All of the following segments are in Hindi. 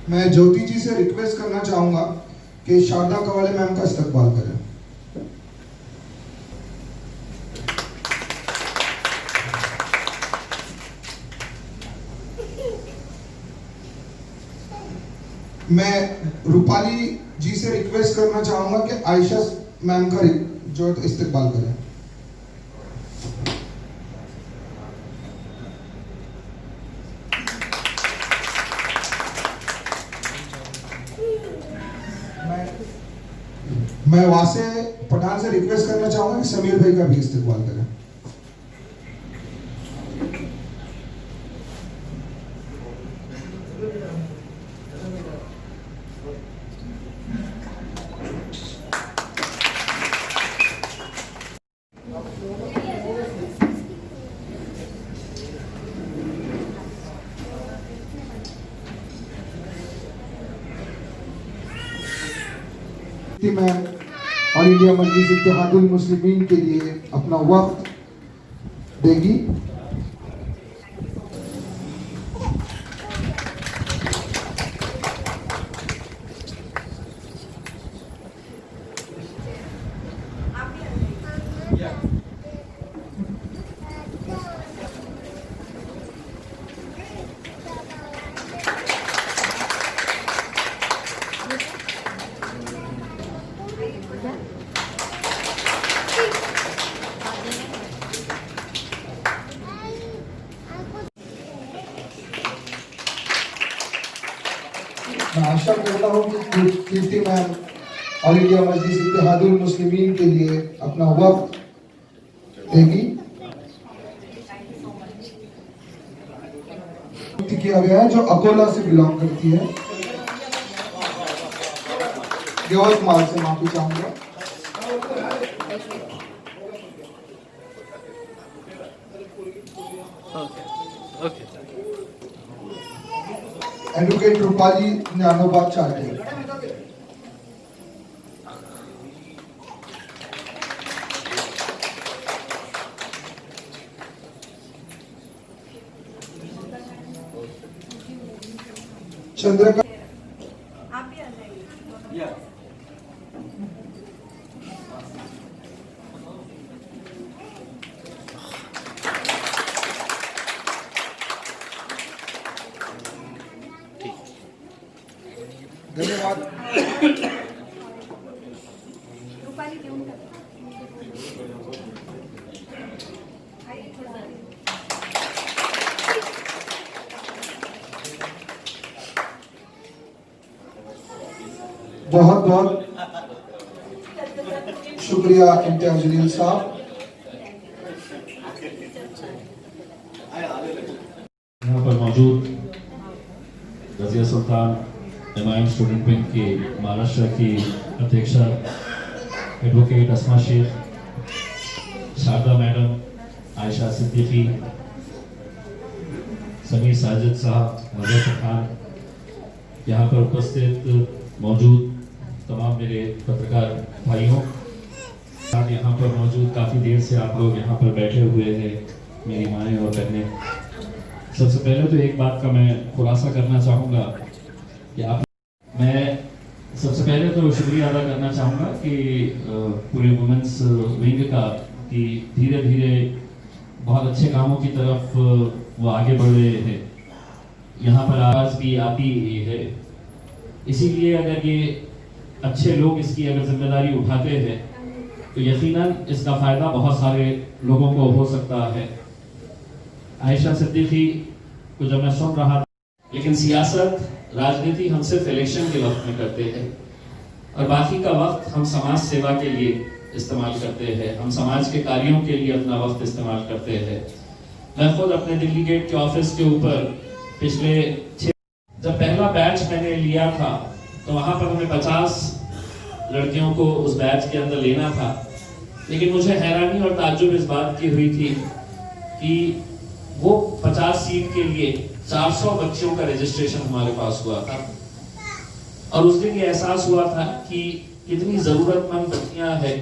मैं ज्योति जी से रिक्वेस्ट करना चाहूंगा कि शारदा कवाले मैम का इस्तकबाल करें। मैं रूपाली जी से रिक्वेस्ट करना चाहूंगा कि आयशा मैम का जो इस्तकबाल करें। मैं वासे पठान से रिक्वेस्ट करना चाहूंगा कि समीर भाई का भी इस्तकबाल करें। मैं ऑल इंडिया मजलिस इत्तेहादुल मुस्लिमीन के लिए अपना वक्त देगी। मैं आशा करता हूँ कि कीर्ति मैम ऑल इंडिया मजलिस इत्तेहादुल मुस्लिमीन के लिए अपना वक्त देगी। किया गया है जो अकोला से बिलोंग करती है, यवतमाल से, माफी चाहूंगा। एडवोकेट रूपाली ज्ञानोबाग चार्टेड। चंद्रका आप भी आ जाइए। धन्यवाद। बहुत बहुत शुक्रिया इम्तियाज जलील साहब। यहाँ पर मौजूद Razia Sultan MIM student wing की महाराष्ट्र की अध्यक्षा एडवोकेट अस्मा शेख, शारदा मैडम, आयशा सिद्दीकी, समीर साजिद साहब, मजहर खान, यहाँ पर उपस्थित मौजूद तमाम मेरे पत्रकार भाइयों, यहाँ पर मौजूद काफ़ी देर से आप लोग यहाँ पर बैठे हुए हैं, मेरी माएँ और बहनें। सबसे पहले तो एक बात का मैं खुलासा करना चाहूँगा कि मैं सबसे पहले तो शुक्रिया अदा करना चाहूँगा कि पूरे वुमेंस विंग का कि धीरे धीरे बहुत अच्छे कामों की तरफ वो आगे बढ़ रहे हैं। यहाँ पर आवाज़ भी आती है, इसीलिए अगर ये अच्छे लोग इसकी अगर जिम्मेदारी उठाते हैं तो यकीनन इसका फ़ायदा बहुत सारे लोगों को हो सकता है। आयशा सिद्दीकी को जब मैं सुन रहा था, लेकिन सियासत राजनीति हम सिर्फ इलेक्शन के वक्त में करते हैं और बाकी का वक्त हम समाज सेवा के लिए इस्तेमाल करते हैं, हम समाज के कार्यों के लिए अपना वक्त इस्तेमाल करते हैं। मैं खुद अपने दिल्ली गेट के ऑफिस के ऊपर पिछले जब पहला बैच मैंने लिया था तो वहाँ पर हमें 50 लड़कियों को उस बैच के अंदर लेना था, लेकिन मुझे हैरानी और ताज्जुब इस बात की हुई थी कि वो 50 सीट के लिए 400 बच्चों का रजिस्ट्रेशन हमारे पास हुआ था। और उस दिन ये एहसास हुआ था कि कितनी जरूरतमंद बच्चियां हैं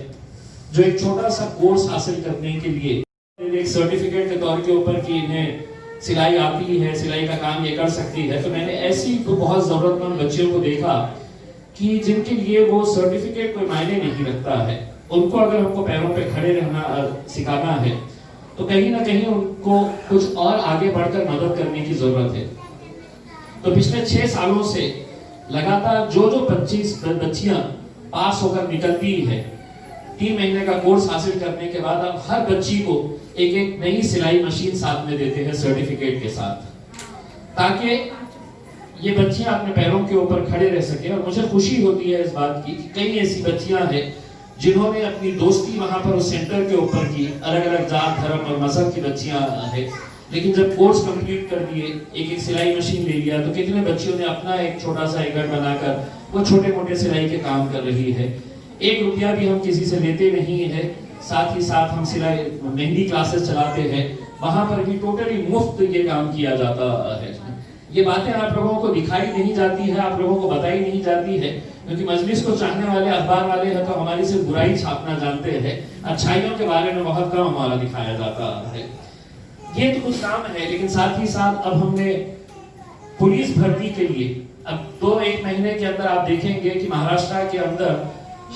जो एक छोटा सा कोर्स हासिल करने के लिए एक सर्टिफिकेट के तौर के ऊपर कि इन्हें सिलाई आती है, सिलाई का काम ये कर सकती है। तो मैंने ऐसी तो बहुत जरूरतमंद बच्चियों को देखा कि जिनके लिए वो सर्टिफिकेट कोई मायने नहीं रखता है। उनको अगर हमको पैरों पे खड़े रहना सिखाना है तो कहीं ना कहीं उनको कुछ और आगे बढ़कर मदद करने की जरूरत है। तो पिछले 6 सालों से लगातार जो 25 बच्चियां पास होकर निकलती है, 3 महीने का कोर्स हासिल करने के बाद अब हर बच्ची को एक नई सिलाई मशीन साथ में देते हैं सर्टिफिकेट के साथ, ताकि ये बच्चियां अपने पैरों के ऊपर खड़े रह सके। और मुझे खुशी होती है इस बात की कि कई ऐसी बच्चियां हैं जिन्होंने अपनी दोस्ती वहां पर उस सेंटर के ऊपर की, अलग अलग जात धर्म और मजहब की बच्चियां हैं, लेकिन जब कोर्स कंप्लीट कर दिए, एक साइलाई मशीन ले लिया, तो कितने बच्चियों ने अपना एक छोटा सा घर बनाकर वो छोटे मोटे सिलाई के काम कर रही है। 1 रुपया भी हम किसी से लेते नहीं है। साथ ही साथ हम सिलाई मेहंदी क्लासेस चलाते हैं, वहां पर भी टोटली मुफ्त ये काम किया जाता है। ये बातें आप लोगों को दिखाई नहीं जाती है, आप लोगों को बताई नहीं जाती है, क्योंकि मजलिस को चाहने वाले अखबार वाले हैं तो हमारी सिर्फ बुराई छापना जानते हैं, अच्छाइयों के बारे में बहुत कम हमारा दिखाया जाता है। ये तो कुछ काम है, लेकिन साथ ही साथ अब हमने पुलिस भर्ती के लिए अब 2-1 महीने के अंदर आप देखेंगे कि महाराष्ट्र के अंदर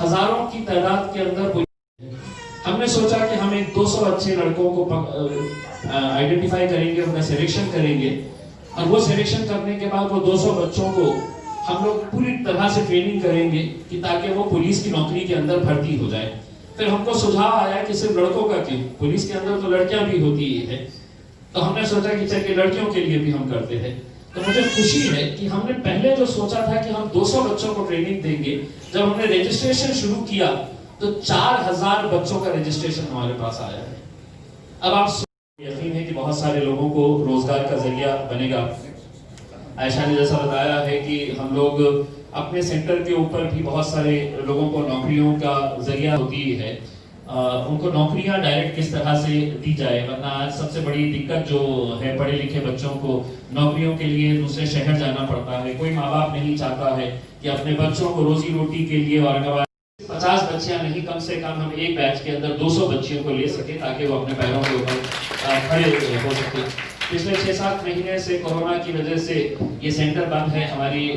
हजारों की तादाद के अंदर हमने सोचा कि हम एक 200 अच्छे लड़कों को आइडेंटिफाई करेंगे, उनका सिलेक्शन करेंगे और वो सिलेक्शन करने के बाद वो 200 बच्चों को हम लोग पूरी तरह से ट्रेनिंग करेंगे कि ताकि वो पुलिस की नौकरी के अंदर भर्ती हो जाए। फिर हमको सुझाव आया कि सिर्फ लड़कों का क्यों, पुलिस के अंदर तो लड़कियां भी होती है, तो हमने सोचा कि चलिए लड़कियों के लिए भी हम करते हैं। तो मुझे खुशी है कि हमने पहले जो सोचा था कि हम 200 बच्चों को ट्रेनिंग देंगे, जब हमने रजिस्ट्रेशन शुरू किया तो 4000 बच्चों का रजिस्ट्रेशन हमारे पास आया है। अब आप यकीन है कि बहुत सारे लोगों को रोजगार का जरिया बनेगा। आयशा ने जैसा बताया है कि हम लोग अपने सेंटर के ऊपर भी बहुत सारे लोगों को नौकरियों का जरिया होती है, उनको नौकरियां डायरेक्ट किस तरह से दी जाए, वरना आज सबसे बड़ी दिक्कत जो है पढ़े लिखे बच्चों को नौकरियों के लिए दूसरे शहर जाना पड़ता है। कोई माँ बाप नहीं चाहता है कि अपने बच्चों को रोजी रोटी के लिए औरंगाबाद 50 बच्चियां नहीं, कम से कम हम एक बैच के अंदर 200 बच्चियों को ले सके ताकि वो अपने पैरों के ऊपर खड़े हो सके। पिछले 6-7 महीने से कोरोना की वजह से ये सेंटर बंद है। हमारी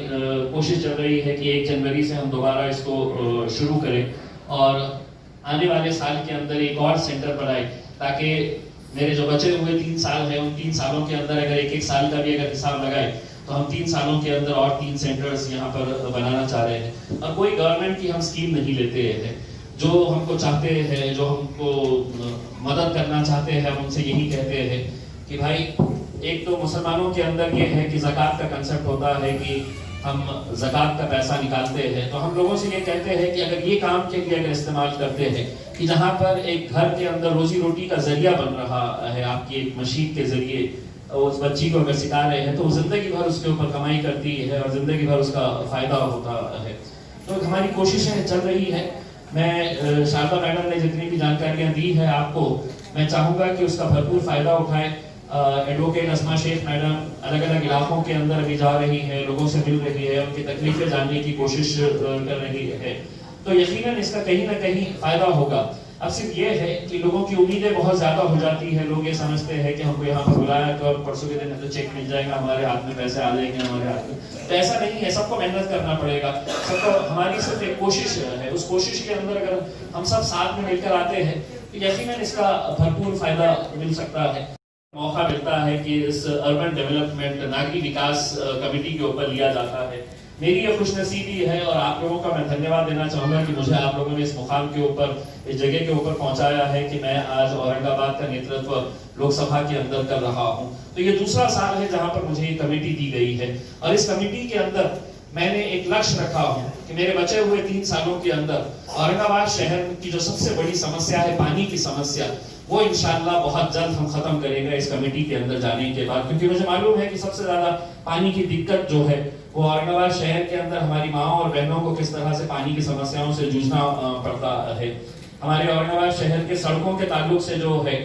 कोशिश चल रही है कि 1 जनवरी से हम दोबारा इसको शुरू करें और आने वाले साल के अंदर एक और सेंटर बनाए, ताकि मेरे जो बचे हुए 3 साल हैं उन 3 सालों के अंदर अगर 1-1 साल का भी अगर हिसाब लगाए तो हम 3 सालों के अंदर और 3 सेंटर्स यहाँ पर बनाना चाह रहे हैं। और कोई गवर्नमेंट की हम स्कीम नहीं लेते हैं, जो हमको चाहते हैं, जो हमको मदद करना चाहते हैं, हम उनसे यही कहते हैं कि भाई एक तो मुसलमानों के अंदर ये है कि ज़कात का कंसेप्ट होता है कि हम ज़कात का पैसा निकालते हैं, तो हम लोगों से ये कहते हैं कि अगर ये काम के लिए अगर इस्तेमाल करते हैं कि जहाँ पर एक घर के अंदर रोजी रोटी का जरिया बन रहा है, आपकी एक मशीन के जरिए उस बच्ची को अगर सिखा रहे हैं तो जिंदगी भर उसके ऊपर कमाई करती है और जिंदगी भर उसका फायदा होता है। तो हमारी कोशिशें चल रही है। मैं शारदा मैडम ने जितनी भी जानकारियां दी है आपको, मैं चाहूंगा कि उसका भरपूर फायदा उठाएं। एडवोकेट अस्मा शेख मैडम अलग अलग इलाकों के अंदर अभी जा रही है, लोगों से मिल रही है, उनकी तकलीफें जानने की कोशिश कर रही है, तो यकीनन इसका कहीं ना कहीं फायदा होगा। अब सिर्फ ये है कि लोगों की उम्मीदें बहुत ज्यादा हो जाती है, लोग ये समझते हैं कि हमको यहाँ पर बुलाया तो परसों के दिन तो चेक मिल जाएगा, हमारे हाथ में पैसे आ जाएंगे हमारे हाथ में, तो ऐसा नहीं है। सबको मेहनत करना पड़ेगा, सबको, हमारी सिर्फ एक कोशिश है। उस कोशिश के अंदर अगर हम सब साथ में मिलकर आते हैं तो यकीनन इसका भरपूर फायदा मिल सकता है। मौका मिलता है कि इस अर्बन डेवलपमेंट नागरिक विकास कमेटी के ऊपर लिया जाता है। मेरी ये खुशनसीबी है और आप लोगों का मैं धन्यवाद देना चाहूँगा कि मुझे आप लोगों ने इस मुकाम के ऊपर, इस जगह के ऊपर पहुंचाया है कि मैं आज औरंगाबाद का नेतृत्व लोकसभा के अंदर कर रहा हूँ। तो ये दूसरा साल है जहाँ पर मुझे ये कमेटी दी गई है और इस कमेटी के अंदर मैंने एक लक्ष्य रखा हूँ कि मेरे बचे हुए 3 सालों के अंदर औरंगाबाद शहर की जो सबसे बड़ी समस्या है पानी की समस्या, वो इंशाअल्लाह बहुत जल्द हम खत्म करेंगे इस कमेटी के अंदर जाने के बाद, क्योंकि मुझे मालूम है कि सबसे ज्यादा पानी की दिक्कत जो है वो औरंगाबाद शहर के अंदर हमारी माओ और बहनों को किस तरह से पानी की समस्याओं से जूझना पड़ता है। हमारे औरंगाबाद शहर के सड़कों के ताल्लुक से जो है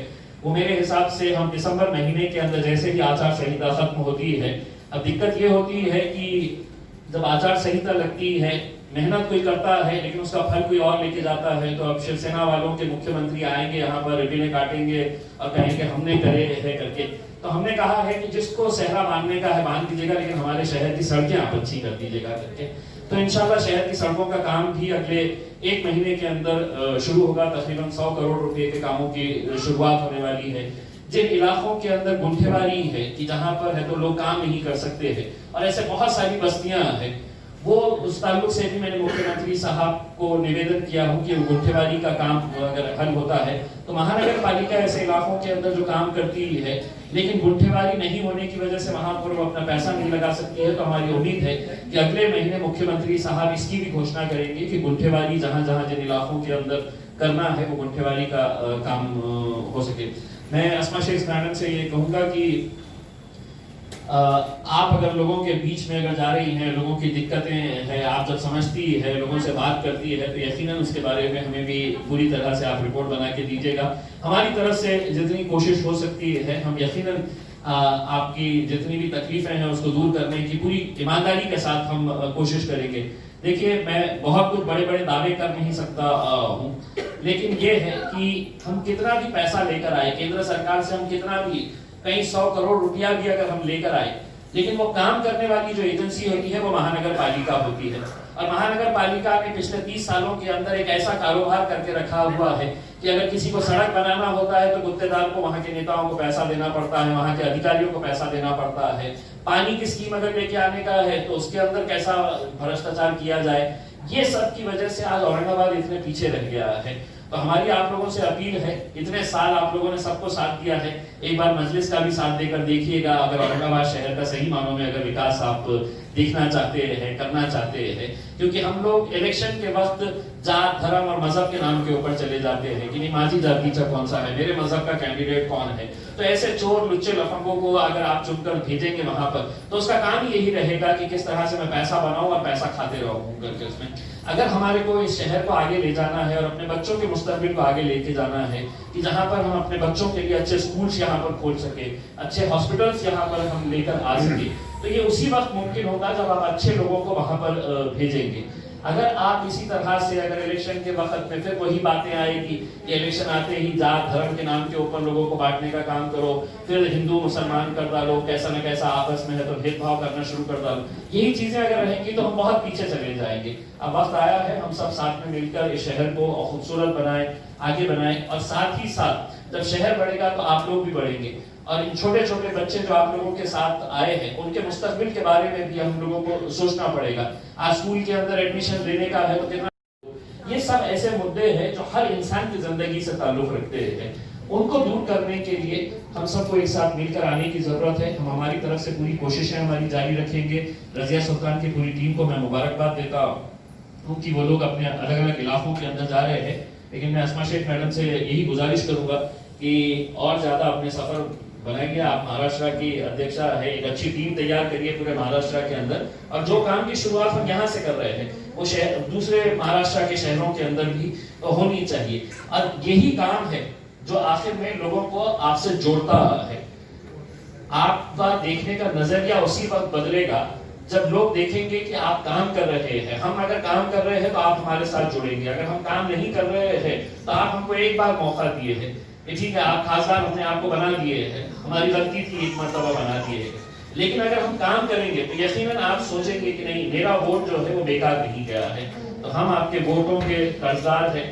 वो मेरे हिसाब से हम दिसंबर महीने के अंदर जैसे ही आचार संहिता खत्म होती है, अब दिक्कत ये होती है कि जब आचार संहिता लगती है मेहनत कोई करता है लेकिन उसका फल कोई और लेके जाता है। तो अब शिवसेना वालों के मुख्यमंत्री आएंगे यहाँ पर, रिबीने काटेंगे और कहेंगे हमने करे है करके। तो हमने कहा है कि जिसको सहरा बांधने का है बांध दीजिएगा, लेकिन हमारे शहर की सड़कें आप अच्छी कर दीजिएगा करके। तो इंशाल्लाह शहर की सड़कों का काम भी अगले 1 महीने के अंदर शुरू होगा। तकरीबन 100 करोड़ रुपए के कामों की शुरुआत होने वाली है। जिन इलाकों के अंदर गुंठेवारी है कि जहां पर है तो लोग काम नहीं कर सकते हैं और ऐसे बहुत सारी बस्तियां हैं, वो उस ताल्लुक से भी मैंने मुख्यमंत्री साहब को निवेदन किया हूं कि गुंठेवारी का काम अगर हल होता है तो महानगर पालिका ऐसे इलाकों के अंदर जो काम करती है लेकिन गुंठेवारी नहीं होने की वजह से वहां पर वो अपना पैसा नहीं लगा सकती है। तो हमारी उम्मीद है कि अगले महीने मुख्यमंत्री साहब इसकी भी घोषणा करेंगे कि गुंठेवारी जहां जहां जिन इलाकों के अंदर करना है वो गुंठेवारी का काम हो सके। मैं अस्मा शेख मैडम से ये कहूंगा कि आप अगर लोगों के बीच में अगर जा रही हैं, लोगों की दिक्कतें हैं, आप जब समझती है, लोगों से बात करती है, तो यकीनन उसके बारे में हमें भी पूरी तरह से आप रिपोर्ट बना के दीजिएगा। हमारी तरफ से जितनी कोशिश हो सकती है हम यकीनन आपकी जितनी भी तकलीफें हैं उसको दूर करने की पूरी ईमानदारी के साथ हम कोशिश करेंगे। देखिए, मैं बहुत कुछ बड़े बड़े दावे कर नहीं सकता हूँ, लेकिन ये है कि हम कितना भी पैसा लेकर आए केंद्र सरकार से, हम कितना भी कई 100 करोड़ रुपया भी अगर हम लेकर आए, लेकिन वो काम करने वाली जो एजेंसी होती है वो महानगर पालिका होती है। और महानगर पालिका ने पिछले 30 सालों के अंदर एक ऐसा कारोबार करके रखा हुआ है कि अगर किसी को सड़क बनाना होता है तो गुत्तेदार को, वहां के नेताओं को पैसा देना पड़ता है, वहां के अधिकारियों को पैसा देना पड़ता है। पानी की स्कीम अगर लेके आने का है तो उसके अंदर कैसा भ्रष्टाचार किया जाए, ये सब की वजह से आज औरंगाबाद इतने पीछे रह गया है। तो हमारी आप लोगों से अपील है, इतने साल आप लोगों ने सबको साथ दिया है, एक बार मजलिस का भी साथ देकर देखिएगा। अगर औरंगाबाद शहर का सही मानों में अगर विकास आप देखना चाहते हैं, करना चाहते हैं, क्योंकि हम लोग इलेक्शन के वक्त जात, धर्म और मजहब के नाम के ऊपर चले जाते हैं कि नहीं माझी जातीचा कौन सा है, मेरे मजहब का कैंडिडेट कौन है। तो ऐसे चोर लुच्चे लफंगों को अगर आप चुनकर भेजेंगे वहां पर, तो उसका काम यही रहेगा कि किस तरह से मैं पैसा बनाऊं और पैसा खाते रहूं करके। उसमें अगर हमारे को इस शहर को आगे ले जाना है और अपने बच्चों के मुस्तकबिल को आगे लेके जाना है कि जहां पर हम अपने बच्चों के लिए अच्छे स्कूल्स यहाँ पर खोल सके, अच्छे हॉस्पिटल्स यहाँ पर हम लेकर आ सके, तो ये उसी वक्त मुमकिन होगा जब आप अच्छे लोगों को वहां पर भेजेंगे। अगर आप इसी तरह से अगर इलेक्शन के वक्त में फिर वही बातें आएगी कि इलेक्शन आते ही जात धर्म के नाम के ऊपर लोगों को बांटने का काम करो, फिर हिंदू मुसलमान कर डालो, कैसा न कैसा आपस में है तो भेदभाव करना शुरू कर डालो, यही चीजें अगर रहेंगी तो हम बहुत पीछे चले जाएंगे। अब वक्त आया है हम सब साथ में मिलकर इस शहर को खूबसूरत बनाए, आगे बनाए, और साथ ही साथ जब शहर बढ़ेगा तो आप लोग भी बढ़ेंगे। और इन छोटे छोटे बच्चे जो आप लोगों के साथ आए हैं उनके मुस्तकबिल के बारे में भी हम लोगों को सोचना पड़ेगा। आज स्कूल के अंदर एडमिशन लेने का है तो कितना, ये सब ऐसे मुद्दे हैं जो हर इंसान की जिंदगी से ताल्लुक रखते हैं, उनको दूर करने के लिए हम सबको एक साथ मिलकर आने की जरूरत है। हम हमारी तरफ से पूरी कोशिशें हमारी जारी रखेंगे। रजिया सुल्तान की पूरी टीम को मैं मुबारकबाद देता हूँ कि वो लोग अपने अलग अलग इलाकों के अंदर जा रहे हैं, लेकिन मैं अस्मा शेख मैडम से यही गुजारिश करूंगा कि और ज्यादा अपने सफर बनाएंगे। आप महाराष्ट्र की अध्यक्षा है, एक अच्छी टीम तैयार करिए पूरे महाराष्ट्र के अंदर, और जो काम की शुरुआत हम यहाँ से कर रहे हैं वो दूसरे महाराष्ट्र के शहरों के अंदर भी होनी चाहिए। और यही काम है जो आखिर में लोगों को आपसे जोड़ता है। आपका देखने का नजरिया उसी वक्त बदलेगा जब लोग देखेंगे कि आप काम कर रहे हैं। हम अगर काम कर रहे हैं तो आप हमारे साथ जुड़ेंगे, अगर हम काम नहीं कर रहे हैं तो आप हमको एक बार मौका दिए हैं, ठीक है आप खासदार अपने आप को बना दिए हैं, हमारी गलती थी एक मर्तबा बना दिए है, लेकिन अगर हम काम करेंगे तो यकीनन आप सोचेंगे कि नहीं मेरा वोट जो है वो बेकार नहीं गया है। तो हम आपके वोटों के कर्जदार हैं,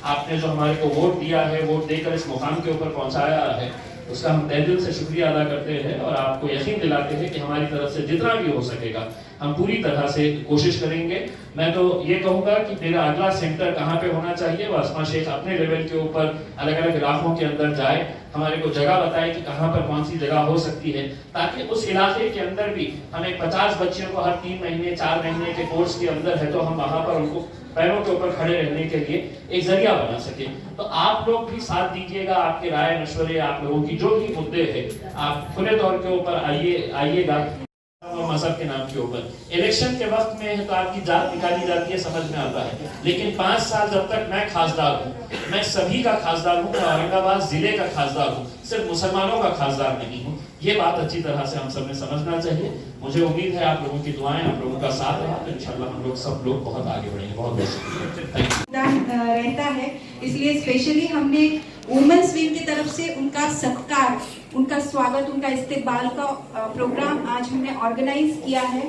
आपने जो हमारे को वोट दिया है, वोट देकर इस मुकाम के ऊपर पहुंचाया है, उसका हम तहे दिल से शुक्रिया अदा करते हैं और आपको यकीन दिलाते हैं कि हमारी तरफ से जितना भी हो सकेगा हम पूरी तरह से कोशिश करेंगे। मैं तो ये कहूँगा कि मेरा अगला सेंटर कहाँ पे होना चाहिए, वो अस्मा शेख अपने लेवल के ऊपर अलग अलग इलाकों के अंदर जाए, हमारे को जगह बताए कि कहाँ पर कौन सी जगह हो सकती है, ताकि उस इलाके के अंदर भी हमें 50 बच्चियों को हर 3 महीने 4 महीने के कोर्स के अंदर है तो हम वहाँ पर उनको पैरों के ऊपर खड़े रहने के लिए एक जरिया बना सके। तो आप लोग भी साथ दीजिएगा, आपके राय मशवरे, आप लोगों की जो भी मुद्दे हैं, आप खुले तौर के ऊपर आइएगा मजहब के नाम के ऊपर। इलेक्शन के वक्त में है तो आपकी जात निकाली जाती है, समझ में आता है, लेकिन 5 साल जब तक मैं खासदार हूँ, मैं सभी का खासदार हूँ, मैं औरंगाबाद जिले का खासदार हूँ, सिर्फ मुसलमानों का खासदार नहीं हूँ। ये बात अच्छी तरह से हम सब ने समझना चाहिए। मुझे उम्मीद है आप लोगों की दुआएं, आप लोगों का साथ रहा तो इंशाल्लाह हम लोग सब लोग बहुत आगे बढ़ेंगे। बहुत बहुत शुक्रिया रहता है, इसलिए स्पेशली हमने वुमेन्स विंग की तरफ से उनका सत्कार, उनका स्वागत, उनका इस्तेकबाल का प्रोग्राम आज हमने ऑर्गेनाइज किया है।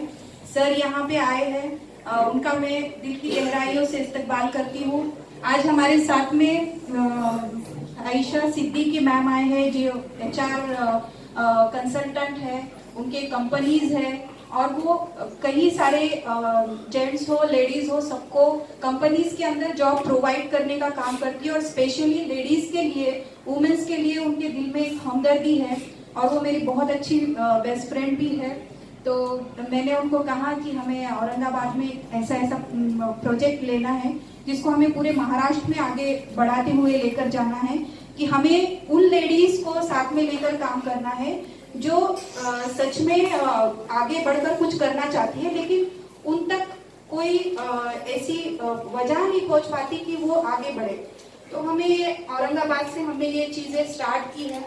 सर यहाँ पे आए हैं, उनका मैं दिल की गहराइयों से इस्तेकबाल करती हूँ। आज हमारे साथ में आयशा सिद्दीकी मैम आए हैं जो HR कंसल्टेंट है, उनके कंपनीज है और वो कई सारे जेंट्स हो लेडीज हो सबको कंपनीज के अंदर जॉब प्रोवाइड करने का काम करती है और स्पेशली लेडीज के लिए, वुमेन्स के लिए उनके दिल में एक हमदर्दी है और वो मेरी बहुत अच्छी बेस्ट फ्रेंड भी है। तो मैंने उनको कहा कि हमें औरंगाबाद में ऐसा प्रोजेक्ट लेना है जिसको हमें पूरे महाराष्ट्र में आगे बढ़ाते हुए लेकर जाना है, कि हमें उन लेडीज को साथ में लेकर काम करना है जो सच में आगे बढ़कर कुछ करना चाहती है, लेकिन उन तक कोई ऐसी वजह नहीं पहुंच पाती कि वो आगे बढ़े। तो हमें औरंगाबाद से हमने ये चीजें स्टार्ट की है।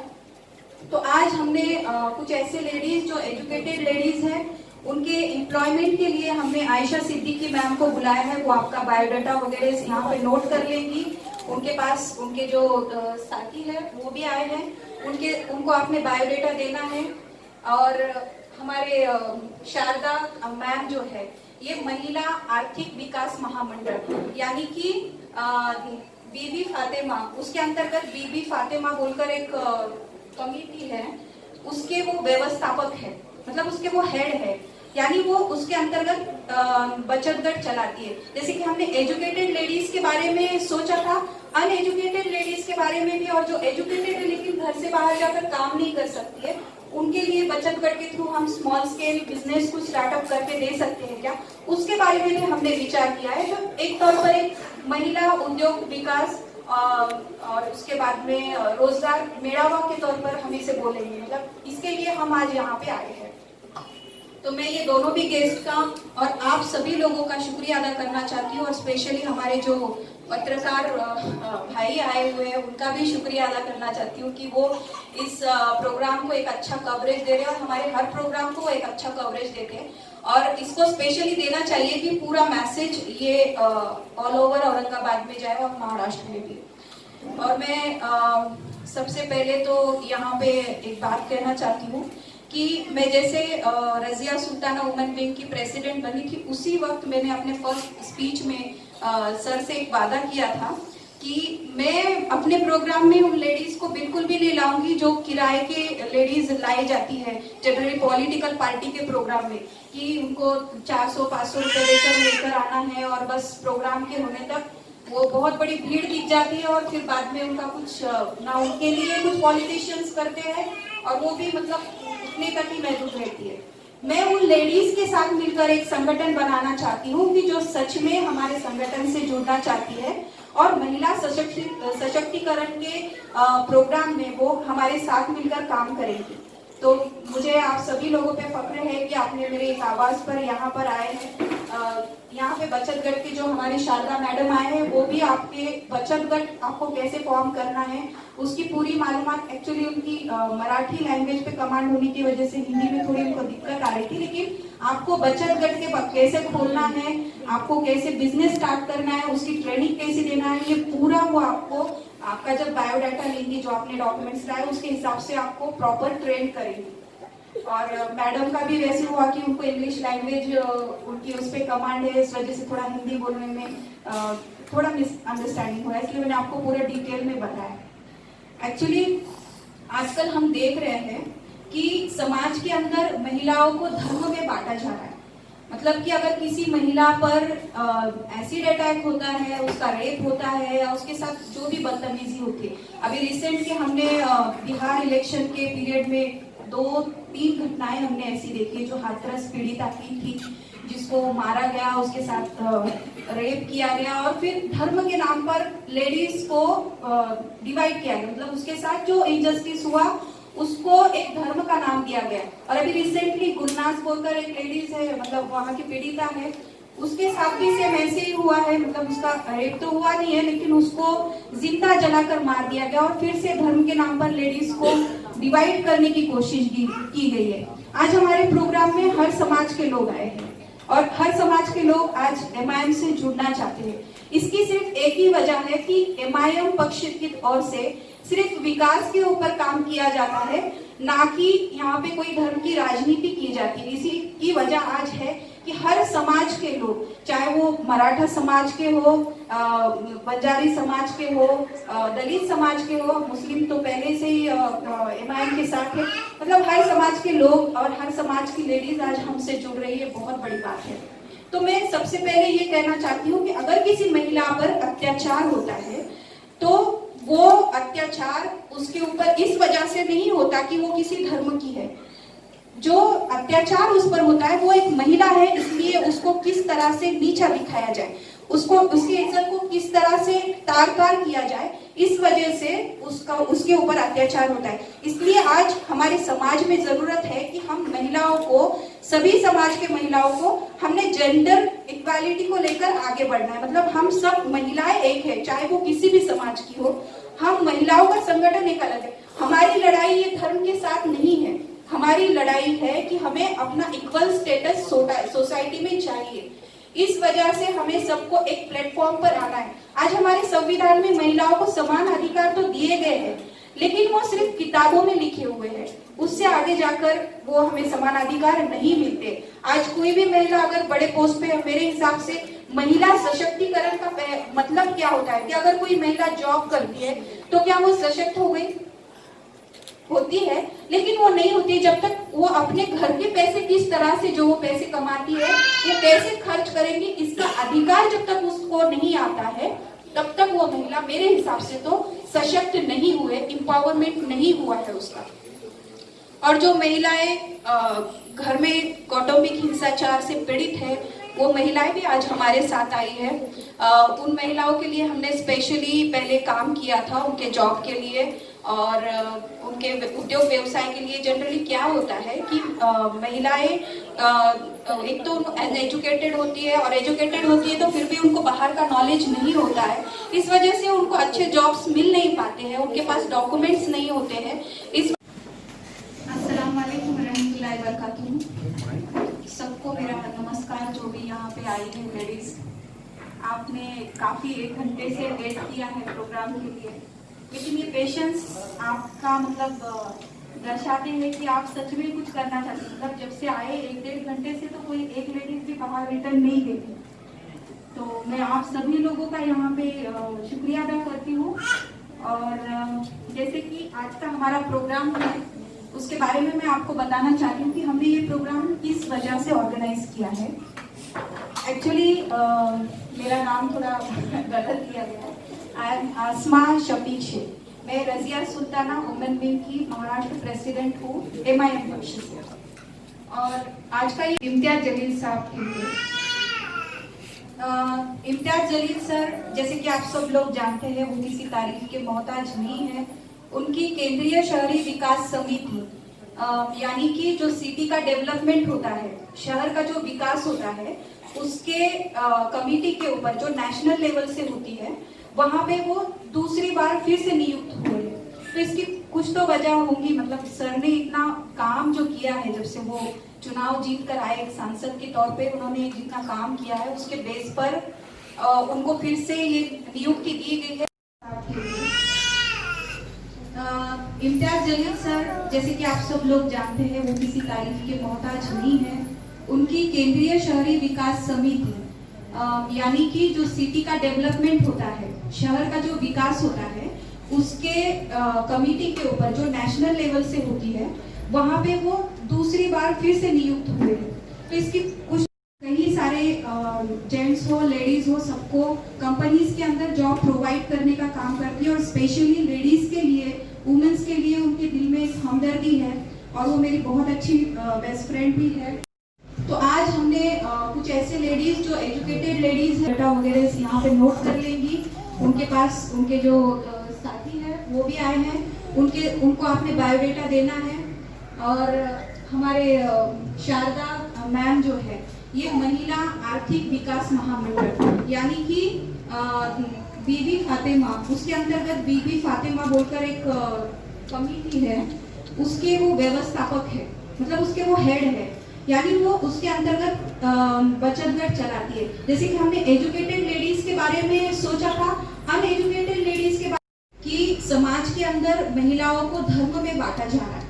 तो आज हमने कुछ ऐसे लेडीज जो एजुकेटेड लेडीज हैं, उनके एम्प्लॉयमेंट के लिए हमने आयशा सिद्दीकी मैम को बुलाया है। वो आपका बायोडाटा वगैरह यहाँ पे नोट कर लेंगी। उनके पास उनके जो साथी है वो भी आए हैं, उनको आपने बायोडाटा देना है। और हमारे शारदा मैम जो है, ये महिला आर्थिक विकास महामंडल यानी कि बीबी फातिमा, उसके अंतर्गत बीबी फातिमा बोलकर एक कमेटी है, उसके वो व्यवस्थापक है, मतलब उसके वो हेड है, यानी वो उसके अंतर्गत बचत गट चलाती है। जैसे कि हमने एजुकेटेड लेडीज के बारे में सोचा था, अनएजुकेटेड लेडीज के बारे में भी, और जो एजुकेटेड है लेकिन घर से बाहर जाकर काम नहीं कर सकती है, उनके लिए बचत गट के थ्रू हम स्मॉल स्केल बिजनेस को स्टार्टअप करके दे सकते हैं क्या, उसके बारे में भी हमने विचार किया है। जो एक तौर पर एक महिला उद्योग विकास और उसके बाद में रोजगार मेड़ावा के तौर पर हम इसे बोलेंगे, मतलब इसके लिए हम आज यहाँ पे आए हैं। तो मैं ये दोनों भी गेस्ट का और आप सभी लोगों का शुक्रिया अदा करना चाहती हूँ, और स्पेशली हमारे जो पत्रकार भाई आए हुए हैं उनका भी शुक्रिया अदा करना चाहती हूँ कि वो इस प्रोग्राम को एक अच्छा कवरेज दे रहे हैं और हमारे हर प्रोग्राम को एक अच्छा कवरेज देते हैं। और इसको स्पेशली देना चाहिए कि पूरा मैसेज ये ऑल ओवर औरंगाबाद में जाए और महाराष्ट्र में भी। और मैं सबसे पहले तो यहाँ पे एक बात कहना चाहती हूँ कि मैं जैसे रजिया सुल्ताना वुमेन विंग की प्रेसिडेंट बनी थी, उसी वक्त मैंने अपने फर्स्ट स्पीच में सर से एक वादा किया था कि मैं अपने प्रोग्राम में उन लेडीज को बिल्कुल भी नहीं लाऊंगी जो किराए के लेडीज लाई जाती है जनरली पॉलिटिकल पार्टी के प्रोग्राम में, कि उनको 400-500 रुपए लेकर आना है और बस प्रोग्राम के होने तक वो बहुत बड़ी भीड़ दिख जाती है और फिर बाद में उनका कुछ ना उनके लिए कुछ पॉलिटिशियंस करते हैं और वो भी मतलब उतने तक ही महदूद रहती है। मैं उन लेडीज के साथ मिलकर एक संगठन बनाना चाहती हूँ कि जो सच में हमारे संगठन से जुड़ना चाहती है और महिला सशक्तिकरण के प्रोग्राम में वो हमारे साथ मिलकर काम करेंगी। तो मुझे आप सभी लोगों पे फक्र है कि आपने मेरे एक आवाज पर यहाँ पर आए हैं। यहाँ पे बचत गट के जो हमारे शारदा मैडम आए हैं, वो भी आपके बचत गट आपको कैसे फॉर्म करना है उसकी पूरी मालूमात, एक्चुअली उनकी मराठी लैंग्वेज पे कमांड होने की वजह से हिंदी में थोड़ी उनको दिक्कत आ रही थी, लेकिन आपको बचत गट के कैसे खोलना है, आपको कैसे बिजनेस स्टार्ट करना है, उसकी ट्रेनिंग कैसे देना है, ये पूरा वो आपको आपका जब बायोडाटा लेंगी, जो आपने डॉक्यूमेंट्स लाए उसके हिसाब से आपको प्रॉपर ट्रेन करेंगे। और मैडम का भी वैसे हुआ कि उनको इंग्लिश लैंग्वेज उनकी उस पर कमांड है, इस वजह से थोड़ा हिंदी बोलने में थोड़ा मिसअंडरस्टैंडिंग हुआ है, इसलिए मैंने आपको पूरे डिटेल में बताया। एक्चुअली आजकल हम देख रहे हैं कि समाज के अंदर महिलाओं को धर्म में बांटा जा रहा है। मतलब कि अगर किसी महिला पर एसिड अटैक होता है, उसका रेप होता है या उसके साथ जो भी बदतमीजी होती है, अभी रिसेंटली हमने बिहार इलेक्शन के पीरियड में 2-3 घटनाएं हमने ऐसी देखी जो हाथरस पीड़िता की थी, जिसको मारा गया, उसके साथ रेप किया गया और फिर धर्म के नाम पर लेडीज को डिवाइड किया गया। मतलब उसके साथ जो इनजस्टिस हुआ उसको एक धर्म का नाम दिया गया। और अभी रिसेंटली गुरनास बोलकर एक लेडीज है, मतलब वहां की पीड़िता है, उसके साथ भी सेम ऐसे ही हुआ है। मतलब उसका रेप तो हुआ नहीं है, लेकिन उसको जिंदा जलाकर मार दिया गया और फिर से धर्म के नाम पर लेडीज को डिवाइड करने की कोशिश की गई है। आज हमारे प्रोग्राम में हर समाज के लोग आए हैं और हर समाज के लोग आज MIM से जुड़ना चाहते हैं। इसकी सिर्फ एक ही वजह है कि MIM पक्ष की ओर से सिर्फ विकास के ऊपर काम किया जाता है, ना कि यहाँ पे कोई धर्म की राजनीति की जाती है। इसी की वजह आज है कि हर समाज के लोग, चाहे वो मराठा समाज के हो, बंजारी समाज के हो, दलित समाज के हो, मुस्लिम तो पहले से ही MIM के साथ है, मतलब हर समाज के लोग और हर समाज की लेडीज आज हमसे जुड़ रही है, बहुत बड़ी बात है। तो मैं सबसे पहले ये कहना चाहती हूँ कि अगर किसी महिला पर अत्याचार होता है तो वो अत्याचार उसके ऊपर इस वजह से नहीं होता कि वो किसी धर्म की है। जो अत्याचार उस पर होता है वो एक महिला है, इसलिए उसको किस तरह से नीचा दिखाया जाए, उसको उसकी इज्जत को किस तरह से तार-तार किया जाए, इस वजह से उसके ऊपर अत्याचार होता है। इसलिए आज हमारे समाज में जरूरत है कि हम महिलाओं को, सभी समाज के महिलाओं को, हमने जेंडर इक्वालिटी को लेकर आगे बढ़ना है। मतलब हम सब महिलाएं एक है, चाहे वो किसी भी समाज की हो। हम महिलाओं का संगठन एक अलग है। हमारी लड़ाई ये धर्म के साथ नहीं है, हमारी लड़ाई है कि हमें अपना इक्वल स्टेटस सोसाइटी में चाहिए। इस वजह से हमें सबको एक प्लेटफॉर्म पर आना है। आज हमारे संविधान में महिलाओं को समान अधिकार तो दिए गए हैं, लेकिन वो सिर्फ किताबों में लिखे हुए हैं, उससे आगे जाकर वो हमें समान अधिकार नहीं मिलते। आज कोई भी महिला अगर बड़े पोस्ट पे, मेरे हिसाब से महिला सशक्तिकरण का मतलब क्या होता है कि अगर कोई महिला जॉब करती है तो क्या वो सशक्त हो गई? होती है, लेकिन वो नहीं होती जब तक वो अपने घर के पैसे किस तरह से, जो वो पैसे कमाती है, वो कैसे खर्च करेंगी, इसका अधिकार जब तक उसको नहीं आता है, तब तक वो महिला मेरे हिसाब से तो सशक्त नहीं हुए, एम्पावरमेंट नहीं हुआ है उसका। और जो महिलाएं घर में कौटुंबिक हिंसाचार से पीड़ित है, वो महिलाएं भी आज हमारे साथ आई है। उन महिलाओं के लिए हमने स्पेशली पहले काम किया था, उनके जॉब के लिए और उनके उद्योग व्यवसाय के लिए। जनरली क्या होता है कि महिलाएं एक तो एजुकेटेड होती है, और एजुकेटेड होती है तो फिर भी उनको बाहर का नॉलेज नहीं होता है, इस वजह से उनको अच्छे जॉब्स मिल नहीं पाते हैं, उनके पास डॉक्यूमेंट्स नहीं होते हैं। अस्सलाम वालेकुम रहमतुल्लाहि व बरकातुहू। सबको मेरा नमस्कार, जो भी यहाँ पे आई है लेडीज। आपने काफी 1 घंटे से वेट किया है प्रोग्राम के लिए, लेकिन ये पेशेंस आपका मतलब दर्शाते हैं कि आप सच में कुछ करना चाहते हैं। मतलब जब से आए 1-1.5 घंटे से तो कोई एक लेडीज भी बाहर रिटर्न नहीं गई थी। तो मैं आप सभी लोगों का यहाँ पे शुक्रिया अदा करती हूँ। और जैसे कि आज का हमारा प्रोग्राम है, उसके बारे में मैं आपको बताना चाहती हूँ कि हमने ये प्रोग्राम किस वजह से ऑर्गेनाइज किया है। एक्चुअली मेरा नाम थोड़ा गलत किया गया है। आई एम आसमा शफीक शेख। मैं रजिया सुल्ताना वुमेन विंग की महाराष्ट्र प्रेसिडेंट हूँ MIM पक्ष से। और आज का ये इम्तियाज जलील साहब के लिए। इम्तियाज जलील सर, जैसे कि आप सब लोग जानते हैं, वो किसी तारीफ के मोहताज नहीं है। उनकी केंद्रीय शहरी विकास समिति यानी कि जो सिटी का डेवलपमेंट होता है, शहर का जो विकास होता है, उसके कमिटी के ऊपर जो नेशनल लेवल से होती है, वहां पे वो दूसरी बार फिर से नियुक्त हुए। तो इसकी कुछ तो वजह होंगी। मतलब सर ने इतना काम जो किया है, जब से वो चुनाव जीत कर आए एक सांसद के तौर पे, उन्होंने जितना काम किया है उसके बेस पर उनको फिर से ये नियुक्ति दी गई है। इम्तियाज जलील सर, जैसे कि आप सब लोग जानते हैं, वो किसी तारीफ के मोहताज नहीं है। उनकी केंद्रीय शहरी विकास समिति यानी कि जो सिटी का डेवलपमेंट होता है, शहर का जो विकास होता है, उसके कमिटी के ऊपर जो नेशनल लेवल से होती है, वहाँ पे वो दूसरी बार फिर से नियुक्त हुए हैं। तो इसकी कुछ कई सारे जेंट्स हो, लेडीज हो, सबको कंपनीज के अंदर जॉब प्रोवाइड करने का काम करती है और स्पेशली लेडीज के लिए, वुमेन्स के लिए उनके दिल में एक हमदर्दी है और वो मेरी बहुत अच्छी बेस्ट फ्रेंड भी है। तो आज हमने कुछ ऐसे लेडीज जो एजुकेटेड लेडीज है, डाटा वगैरह यहाँ पे नोट कर लेंगी। उनके पास उनके जो साथी है वो भी आए हैं, उनको आपने बायोडेटा देना है। और हमारे शारदा मैम जो है, ये महिला आर्थिक विकास महामंडल यानी कि बीबी फातिमा, उसके अंतर्गत बीबी फातिमा बोलकर एक कमिटी है, उसके वो व्यवस्थापक है, मतलब उसके वो हेड है, यानी वो उसके अंतर्गत बचत गट चलाती है। जैसे कि हमने एजुकेटेड लेडीज के बारे में सोचा था, अनएजुकेटेड लेडीज के बारे में कि समाज के अंदर महिलाओं को धर्म में बांटा जा रहा है।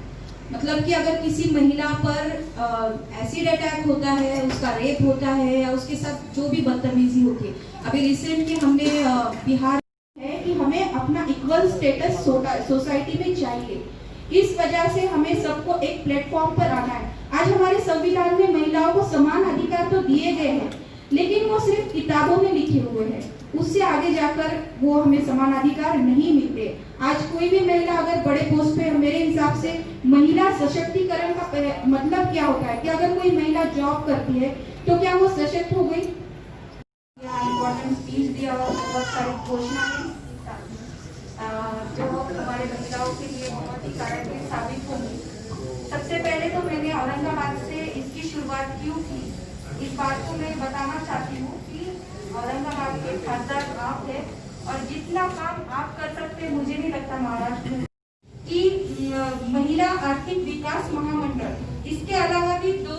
मतलब कि अगर किसी महिला पर एसिड अटैक होता है, उसका रेप होता है या उसके साथ जो भी बदतमीजी होती है, अभी रिसेंटली हमने बिहार है कि हमें अपना इक्वल स्टेटस सोसाइटी में चाहिए। इस वजह से हमें सबको एक प्लेटफॉर्म पर आना है। आज हमारे संविधान में महिलाओं को समान अधिकार तो दिए गए हैं, लेकिन वो सिर्फ किताबों में लिखे हुए हैं, उससे आगे जाकर वो हमें समान अधिकार नहीं मिलते। आज कोई भी महिला अगर बड़े पोस्ट पे, मेरे हिसाब से महिला सशक्तिकरण का मतलब क्या होता है कि अगर कोई महिला जॉब करती है तो क्या वो सशक्त हो गई? इम्पोर्टेंट स्पीच दिया और बहुत सारी घोषणाएं जो हमारे महिलाओं के लिए बहुत ही कारगर साबित होंगी। सबसे पहले तो मैंने औरंगाबाद से इसकी शुरुआत क्यों की, इस बात को मैं बताना चाहती हूँ कि औरंगाबाद एक खासदार गाँव है और जितना काम आप कर सकते हैं मुझे नहीं लगता महाराष्ट्र में कि महिला आर्थिक विकास महामंडल, इसके अलावा भी 2